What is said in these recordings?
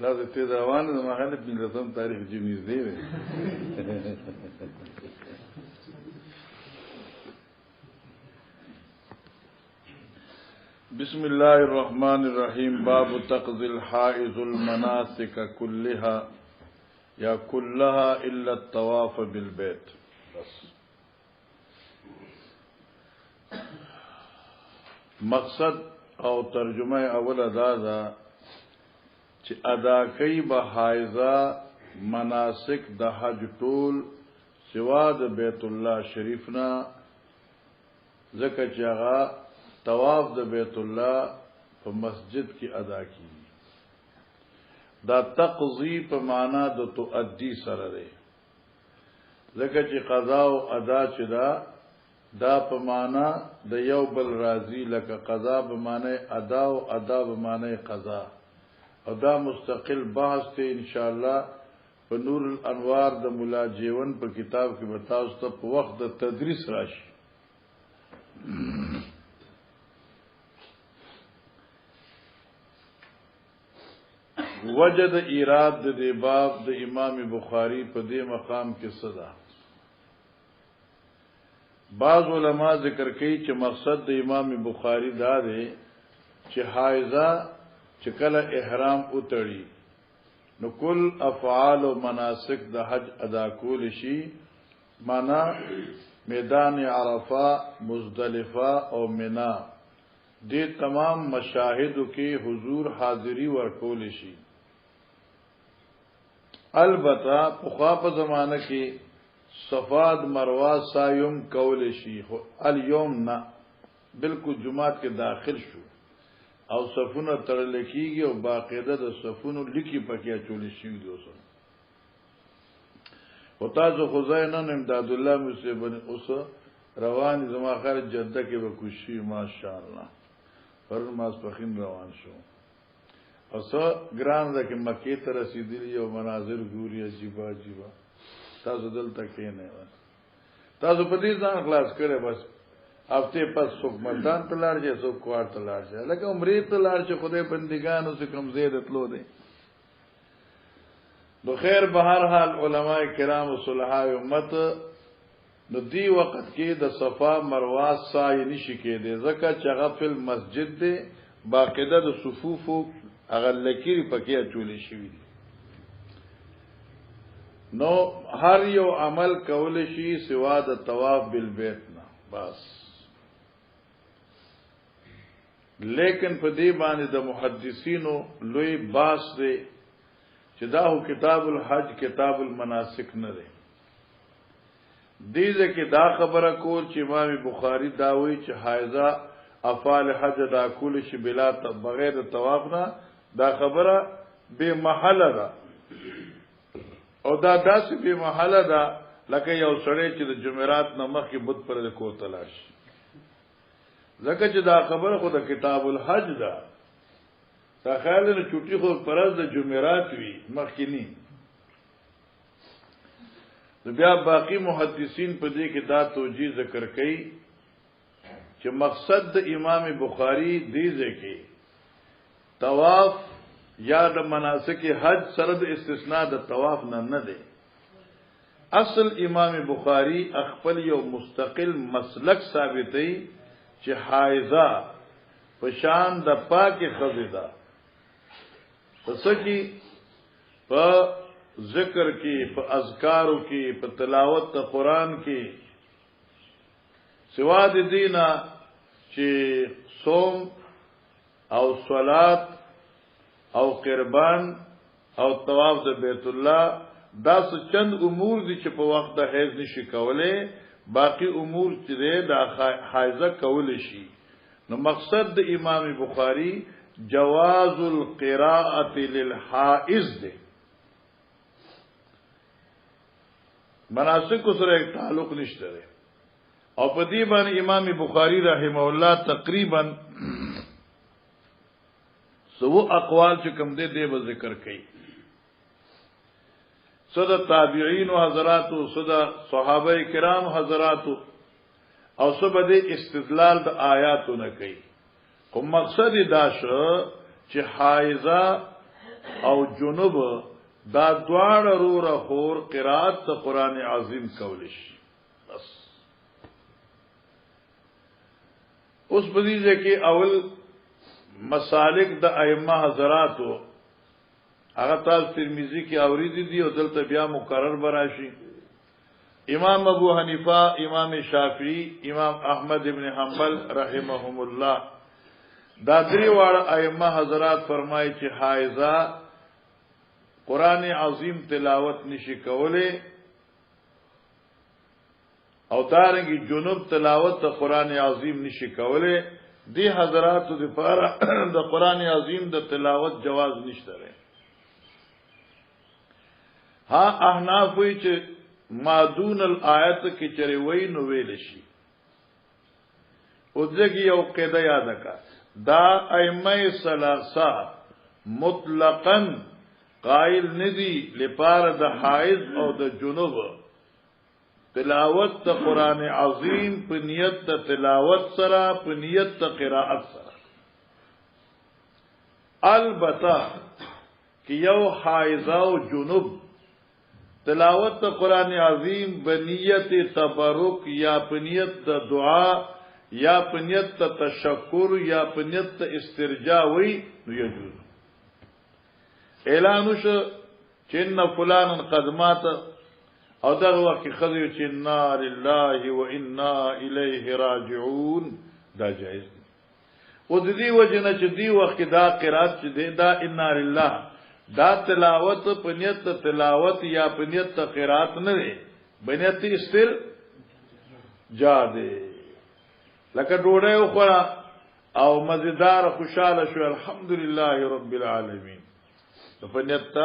لا د تیز روانه د مغلب ملتم تاریخ جمیز دی بسم الله الرحمن الرحیم باب تقضي الحائض المناسك كلها یا كلها الا الطواف بالبيت. بس مقصد او ترجمه اوله دا چې ادا کوي به حایضه مناسک د حج ټول سوا د بیت الله شریف نه، ځکه چې هغه طواف د بیت الله په مسجد کې ادا کیږي. دا تقضی په معنا د تؤدی سره دی، ځکه چې قضا او ادا چې دا په معنا د یو بل راضی، لکه قضا به معنی ادا او ادا به معنی قضا، او دا مستقل بحث ته ان شاء الله په نور الانوار د مولا جیون په کتاب کې بتاو ست په وخت د تدریس راشي. وجد ایراد د دې باب د امام بخاری په دې مقام کې صدا. بعض علما ذکر کوي چې مقصد د امام بخاری دا دی چې حایضه چې کله احرام اتړي نو کل افعال و مناسک د حج ادا کول شي، معنا میدان عرفه، مزدلفه او منا دې تمام مشاهدو کې حضور حاضری ورکول شي. البته په خوا په زمانه کې صفاد مروه سایم کول شي، خو الیوم نه، بالکل جمعات کې داخل شو او صفونه تړل کېږي او باقاعده د صفونو لیکي پکې چول شي دي. او تاسو خدای نن امداد الله مصیبن اوس روان زما خارج جده کې وکوشي ماشاء الله پر ماس پخین روان شو. اوس ګران ده کې مکه ته رسیدلی او مناظر ګوري عجیب عجیب. تاسو دلته کې نه تاسو په دې ځان خلاص کړئ، بس هفته پس څوک مردان ته لاړ شي، څوک کوار ته لاړ شي، لکه عمرې ته لاړ شي، خدای بندګانو څخه کوم زیات تلو دي. نو خیر به هر حال علما کرام او صلحای امت نو دی وخت کې د صفا مروه سعی نشي کېده، ځکه چې هغه په مسجد دی، باقاعده د صفوفو هغه لکیر پکې چولې شوی دي. نو هر یو عمل کول شي سوا د طواف بالبیت نه بس. لیکن په دې باندې د محدثینو لوی باس دی چې دا هو کتاب الحج کتاب المناسک نه دی. دیزه کې دا خبره کول چې امام بخاری دا وایي چې حایضه افعال حج دا کول شي بلا بغیر طواف نه، دا خبره به محله ده او دا داسې به محله ده لکه یو سړی چې د جمعرات نه مخکې بت پر د کوته لاړ شي، ځکه چې دا خبره خو د کتاب الحج ده. دا خیال نه چوټي خو پرز د جمعرات وی مخکې نه. بیا باقی محدثین په دې کې دا توجیه ذکر کړي چې مقصد د امام بخاری دې ځکه طواف یا د مناسک حج سره د استثناء د طواف نه دی. اصل امام بخاری خپل یو مستقل مسلک ثابتوي چې حایضه په شان د پاکه خزیده پسکی په ذکر کې، په اذکارو کې، په تلاوت د قران کې، سوا د دینه چې صوم او صلات او قربان او طواف د بیت الله دا څه چند امور دي چې په وخت د حیض نشي کولای، باقی امور چې د حایضه کول شي. نو مقصد د امام بخاری جواز القراءه للحائض دی، مناسک سره تعلق نشته. او په دې باندې امام بخاری رحمه الله تقریبا سو اقوال چې کوم دې به ذکر کړي. صدا تابعین او حضرات او صدا صحابه کرام حضرات او صبح دې استدلال د آیاتونه کوي. خو مقصد دا شو چې حایضه او جنوب دا دواړه رو خور قرات ته قران عظیم کولش بس. اوس بدیږي کې اول مسالک د ائمه حضراتو هغه تاسو ترمذی کې اوریدي دي او دلته بیا مکرر براشي. امام ابو حنیفه، امام شافعی، امام احمد ابن حنبل رحمهم الله دا درې واړه ائمه حضرات فرمایي چې حائضه قران عظیم تلاوت نشي کوله او دارنګي جنوب تلاوت د قران عظیم نشي کوله. دی حضراتو د پاره د قران عظیم د تلاوت جواز نشته. ها احناف وی چې ما دون الآیت کې چره وای نو ویل شي. او ځکه یو قاعده یاد کا دا ائمه ثلاثه مطلقاً قائل ندی لپاره د حائض او د جنوب تلاوت د قران عظیم په نیت د تلاوت سره په نیت د قرائت سره. البته کہ یو حائض او جنوب تلاوت د قران عظیم بنیت تبرک یا بنیت د دعا یا بنیت د تشکر یا بنیت د استرجاع وی نو یجوز. اعلان وشو چې ان فلان قد مات او دغه وخت خذو چې انا لله و انا الیه راجعون دا جائز دی. او د دې وجنه چې دی وخت دا قرات چې دا انا لله دا تلاوت پنیت تلاوت یا پنیت قرات نه دی بنیت استر جاده لکه ډوډۍ وخوړه او مزیدار خوشاله شو الحمدلله رب العالمین پنیت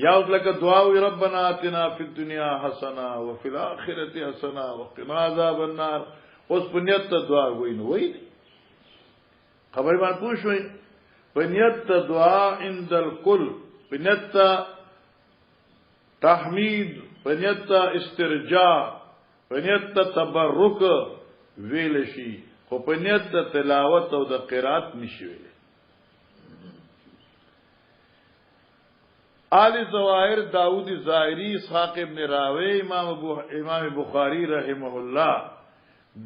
یا لکه دعا وی ربنا آتنا فی الدنیا حسنه وفي الاخره حسنه وقنا عذاب النار. اوس پنیت دعا وینو وای خبر باندې پوښوي پنیت دعا عند الکل پنیت تحمید پنیت استرجاع پنیت تبرک ویل شي خو پنیت تلاوت او د قرات نشي ویل. آل ظواهر داود ظاهری اسحاق ابن راوی امام بخاری رحمه الله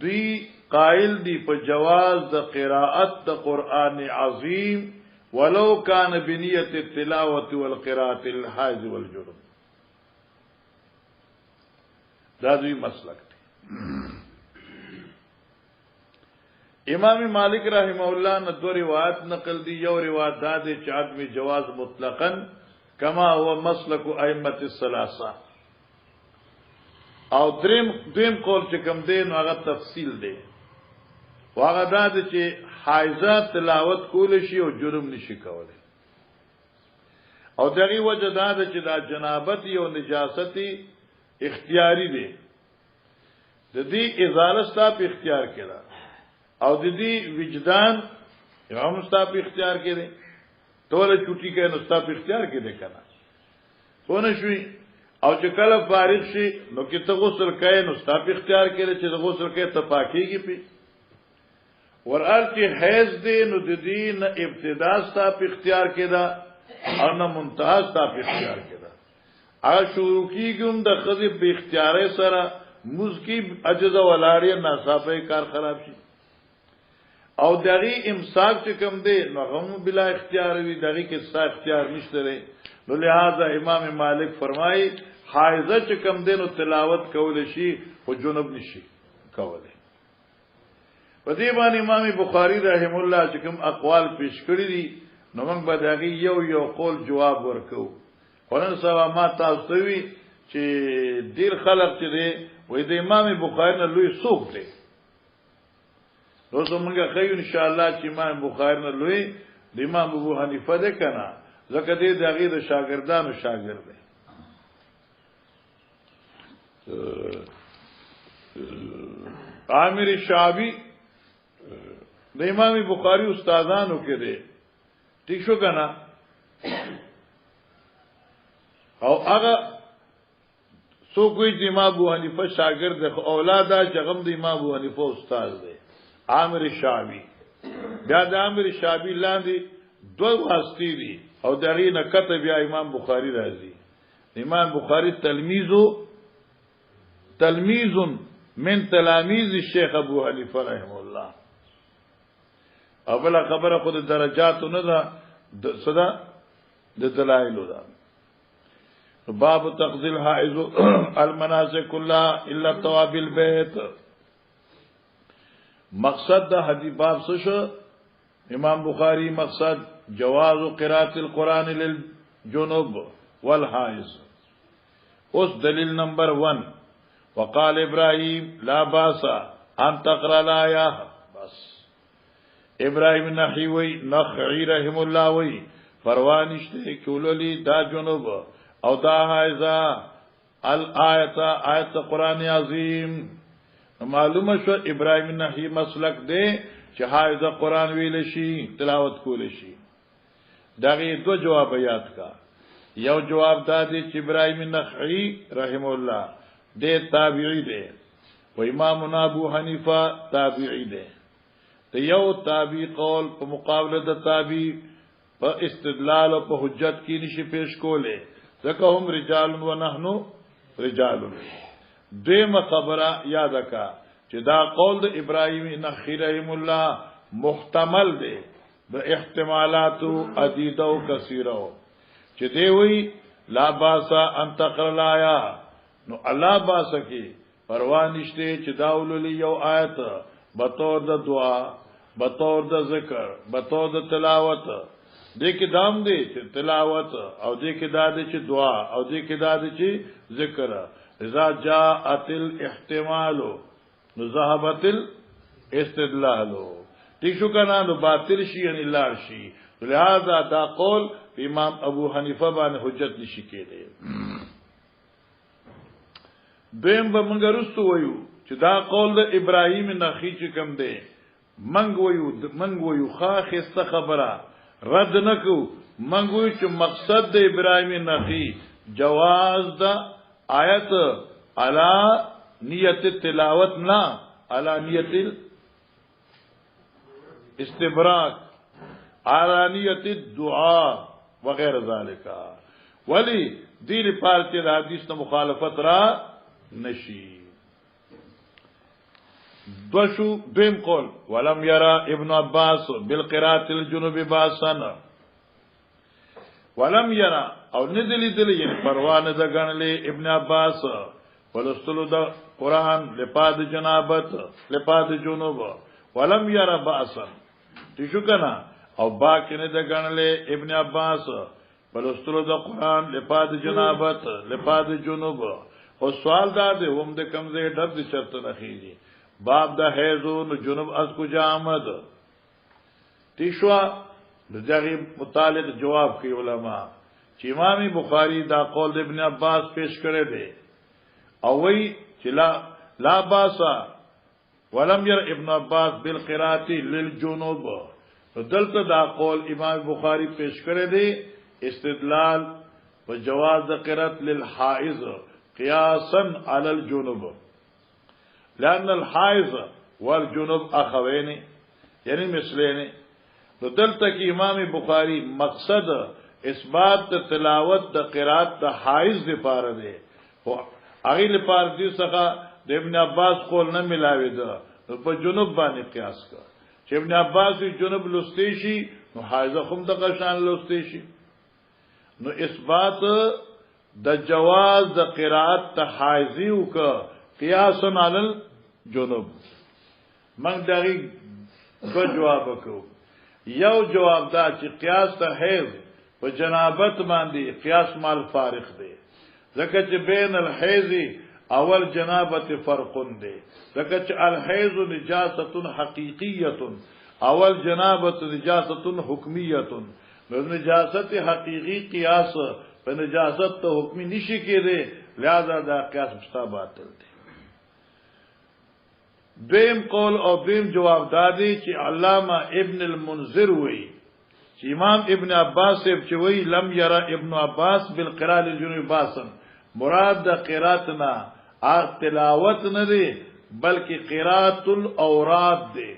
دی قائل دی په جواز د قراءت د قران عظیم ولو کان بنیت التلاوه والقراءه الحائض والجنوب. دا دوی مسلک دی. امام مالک رحمه الله نے دو روایت نقل دی. یو روایت دا دی چې عدم جواز مطلقاً کما هو مسلک ائمه الثلاثه او دریم قول چې کوم دی نو هغه تفصیل دی. واغه دا چې حائضه تلاوت کول شي او جرم نشي کولای او دغه وجه دا چې دا جنابت او نجاست اختیاري دي. د دې ازاله ستاسو په اختیار کې ده او د دې وجدان هم ستاسو په اختیار کې ده. ټول چوټي کې نو ستاسو په اختیار کې ده کنه ونه شوي او چې کله فارغ شي نو کې ته غسل کوي نو ستاسو په اختیار کې ده چې غسل کوي ته پاکيږي په ورال چې حیض دی نو د دې نه ابتدا ستاسو په اختیار کې ده او نه منتها ستاسو په اختیار کې ده. هغه شروع کیږم د خذ په اختیار سره مزکی عجز ولاړی ناصافه کار خراب شي او دغه امساک چې کوم دی نو هم بلا اختیار وي دغه کې څه اختیار نشته لري. نو لہذا امام مالک فرمایي حائضه چې کوم دی نو تلاوت کول شي او جنوب نشي کولای. په دې باندې امام بخاری رحم الله چې کوم اقوال پیش کړی دي نو موږ به دغه یو قول جواب ورکو. ورن سبا ما تاسو ته وی چې ډیر خلک چې دی وې د امام بخاری نه لوی څوک دی. نو څنګه خو ان شاء الله چې امام بخاری نه لوی د امام ابو حنیفه ده کنه ځکه دې دغه د شاګردانو شاګرد دی. عامر شعبی د امام بخاری استادانو کې دی. ٹھیک شو کنه او هغه سو کوئی د امام ابو حنیفه شاګرد دی خو اولاده جغم د امام ابو حنیفه استاد دی عامر شعبی. بیا د عامر شعبی لاندې دوه واسطې دي او دغه نه کته بیا امام بخاری راځي. امام بخاری تلمیذ من تلاميذ الشيخ ابو حنیفه رحمه الله. اوله خبره خود درجات نه ده صدا د دلایل ده. باب تقضي الحائض المناسك كلها الا الطواف البيت. مقصد ده حدیث باب څه شو؟ امام بخاری مقصد جواز قراءة القرآن للجنوب والحائض. اس دلیل نمبر 1 وقال ابراهيم لا باس ان تقرا الايه. بس ابراهيم نخعي رحم الله وی پروانشته کوللی دا جنوب او دا حائضه آیت قرآن عظیم. معلومه شو ابراهيم نحوی مسلک دی چې حائضه قرآن ویل شي تلاوت کول شي. دغه دو جواب یاد کا. یو جواب دا دی چې ابراهيم نخعی رحم الله دے تابعی دے و امام ابو حنیفہ تابعی دے. ته یو تابعی قول په مقابله د تابعی په استدلال او په حجت کې نشي پیش کوله ځکه هم رجال و نحنو رجال. دیمه خبره یاد کا چې دا قول د ابراهیم نخعی رحم الله محتمل دی د احتمالات عدیده او کثیره. چې دی وی لا باسا ان تقرا الایا نو الله باسکی پروا نشته چې داوللی یو آیت بطور د دعا بطور د ذکر بطور د تلاوت دې کې دام دی چې تلاوت او دې کې دا دی چې دعا او دې کې دا دی چې ذکر. اذا جاءت الاحتمال نو ذهبت الاستدلال. ٹھیک شو کنه نو باطل شي ان لار شي. لہذا دا قول امام ابو حنیفه باندې حجت نشي کېدی. دویم به منګ رستو وایو چې دا قول د ابراهیم نخعی چې کوم دی منګ وایو خاصه خبره رد نکو. منګ وایو چې مقصد د ابراهیم نخعی جواز د آیت علی نیت تلاوت نه علی نیت استبراک علی نیت الدعاء وغیر ذالک. ولی دین پارتی د حدیث نه مخالفت را نشی. دویم قول ولم يرى ابن عباس بالقراءة الجنوب باسا. ولم يرى او ندلی دلی یعنی پروانه ده گنلی ابن عباس ولستلو ده قرآن لپاد جنابت لپاد جنوب. ولم يرى باسا تیشو کنا او باکنه ده گنلی ابن عباس ولستلو ده قرآن لپاد جنابت لپاد جنوب. او سوال دا دے هم د کمزه ډر دي چرته نخیږي باب د حیزو نو جنوب از کو جامد. تیشوا دغه متعلق جواب کوي علما چې امام بخاری دا قول د ابن عباس پیش کړی دی او وی چې لا باسا ولم ير ابن عباس بالقراءه للجنوب. دلته دا قول امام بخاری پیش کړی دی استدلال و جواز د قراءت للحائض قياسا على الجنوب لأن الحائض والجنوب أخوين يعني مثلين. تو دلتا کی امام بخاری مقصد اثبات تلاوت د قرات د حائض دی پاره دی او هغه لپاره دې څنګه د ابن عباس قول نه ملاوي ده په جنوب باندې قیاس کا چې ابن عباس جنوب لستی شي نو حائض هم د قشان لستی شي. نو اثبات د جواز د قرات ته حائضی او کا قیاسا علی الجنوب. من دغه دو جواب وکړو. یو جواب دا چې قیاس ته حیض په جنابت باندې قیاس مال فارق دی ځکه چې بین الحیض اول جنابت فرق دی ځکه چې الحیض نجاسه حقیقیه اول جنابت نجاسه حکمیه. نو نجاست حقیقی قیاس په نجاست ته حکمی نشي کېده لہذا دا قیاس مستا باطل دی. دویم قول او دویم جواب دادی چې علامہ ابن المنذر وی چې امام ابن عباس چې وی لم یرا ابن عباس بالقراءه للجنوب باسن مراد د قراتنا تلاوت نه دی بلکې قراءت الاوراد دی.